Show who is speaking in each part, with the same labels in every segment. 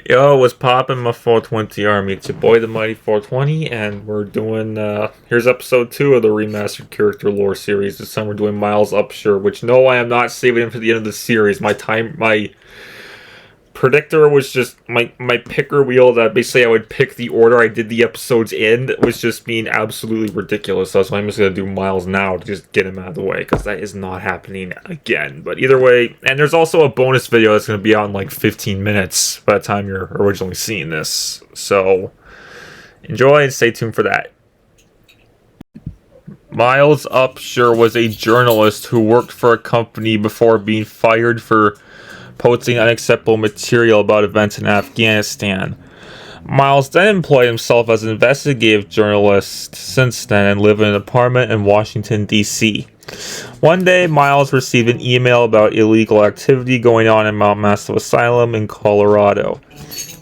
Speaker 1: Yo, what's poppin', my 420 army? It's your boy, the mighty 420, and we're doing, here's episode 2 of the remastered character lore series. This time we're doing Miles Upshur, which, no, I am not saving him for the end of the series. My predictor was just, my picker wheel that basically I would pick the order I did the episodes in was just being absolutely ridiculous. That's why I'm just gonna do Miles now to just get him out of the way, because that is not happening again. But either way, and there's also a bonus video that's gonna be out in like 15 minutes by the time you're originally seeing this. So enjoy and stay tuned for that. Miles Upshur was a journalist who worked for a company before being fired for posting unacceptable material about events in Afghanistan. Miles then employed himself as an investigative journalist since then and lived in an apartment in Washington, D.C. One day, Miles received an email about illegal activity going on in Mount Massive Asylum in Colorado.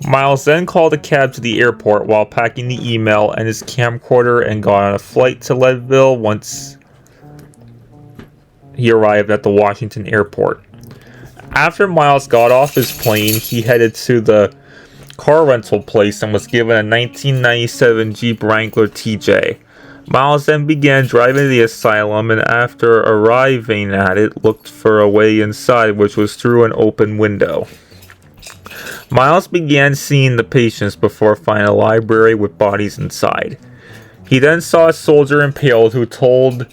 Speaker 1: Miles then called a cab to the airport while packing the email and his camcorder and got on a flight to Leadville once he arrived at the Washington airport. After Miles got off his plane, he headed to the car rental place and was given a 1997 Jeep Wrangler TJ. Miles then began driving to the asylum and after arriving at it, looked for a way inside, which was through an open window. Miles began seeing the patients before finding a library with bodies inside. He then saw a soldier impaled who told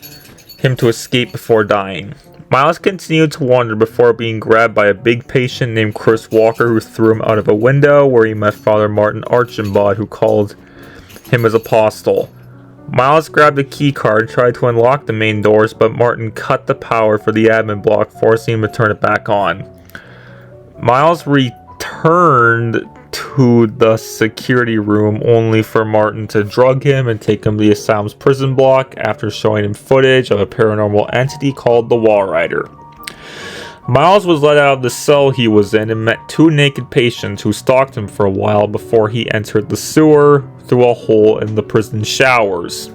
Speaker 1: him to escape before dying. Miles continued to wander before being grabbed by a big patient named Chris Walker who threw him out of a window where he met Father Martin Archambaud who called him his apostle. Miles grabbed the key card and tried to unlock the main doors, but Martin cut the power for the admin block, forcing him to turn it back on. Miles returned to the security room only for Martin to drug him and take him to the asylum's prison block after showing him footage of a paranormal entity called the Walrider. Miles was let out of the cell he was in and met two naked patients who stalked him for a while before he entered the sewer through a hole in the prison showers.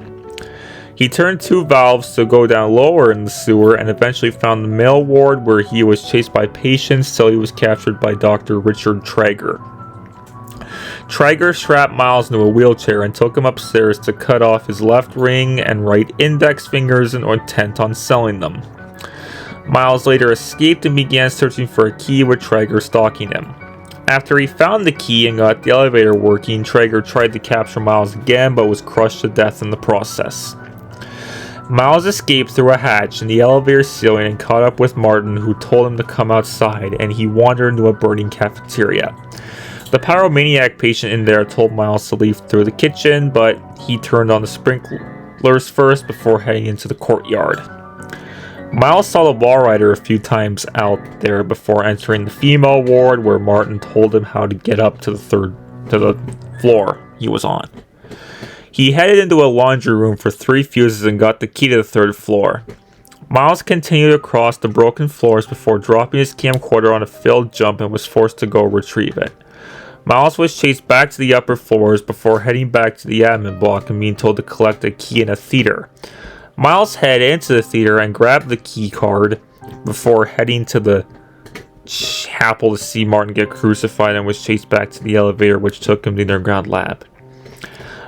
Speaker 1: He turned two valves to go down lower in the sewer and eventually found the male ward where he was chased by patients till he was captured by Dr. Richard Traeger. Traeger strapped Miles into a wheelchair and took him upstairs to cut off his left ring and right index fingers and intent on selling them. Miles later escaped and began searching for a key with Traeger stalking him. After he found the key and got the elevator working, Traeger tried to capture Miles again but was crushed to death in the process. Miles escaped through a hatch in the elevator ceiling and caught up with Martin, who told him to come outside, and he wandered into a burning cafeteria. The pyromaniac patient in there told Miles to leave through the kitchen, but he turned on the sprinklers first before heading into the courtyard. Miles saw the Walrider a few times out there before entering the female ward, where Martin told him how to get up to the floor he was on. He headed into a laundry room for 3 fuses and got the key to the 3rd floor. Miles continued across the broken floors before dropping his camcorder on a failed jump and was forced to go retrieve it. Miles was chased back to the upper floors before heading back to the admin block and being told to collect a key in a theater. Miles headed into the theater and grabbed the key card before heading to the chapel to see Martin get crucified and was chased back to the elevator, which took him to the underground lab.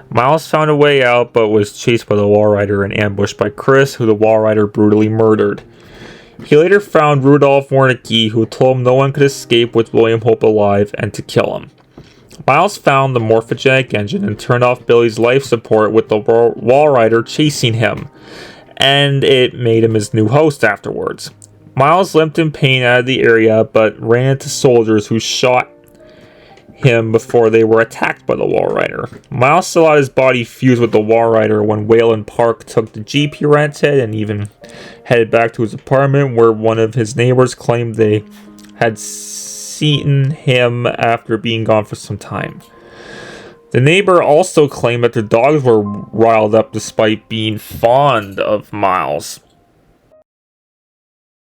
Speaker 1: Miles found a way out but was chased by the Walrider and ambushed by Chris, who the Walrider brutally murdered. He later found Rudolph Wernicke, who told him no one could escape with William Hope alive and to kill him. Miles found the morphogenic engine and turned off Billy's life support with the Walrider chasing him, and it made him his new host afterwards. Miles limped in pain out of the area but ran into soldiers who shot him before they were attacked by the Walrider. Miles still had his body fused with the Walrider when Wayland Park took the Jeep he rented and even headed back to his apartment, where one of his neighbors claimed they had seen him after being gone for some time. The neighbor also claimed that their dogs were riled up despite being fond of Miles.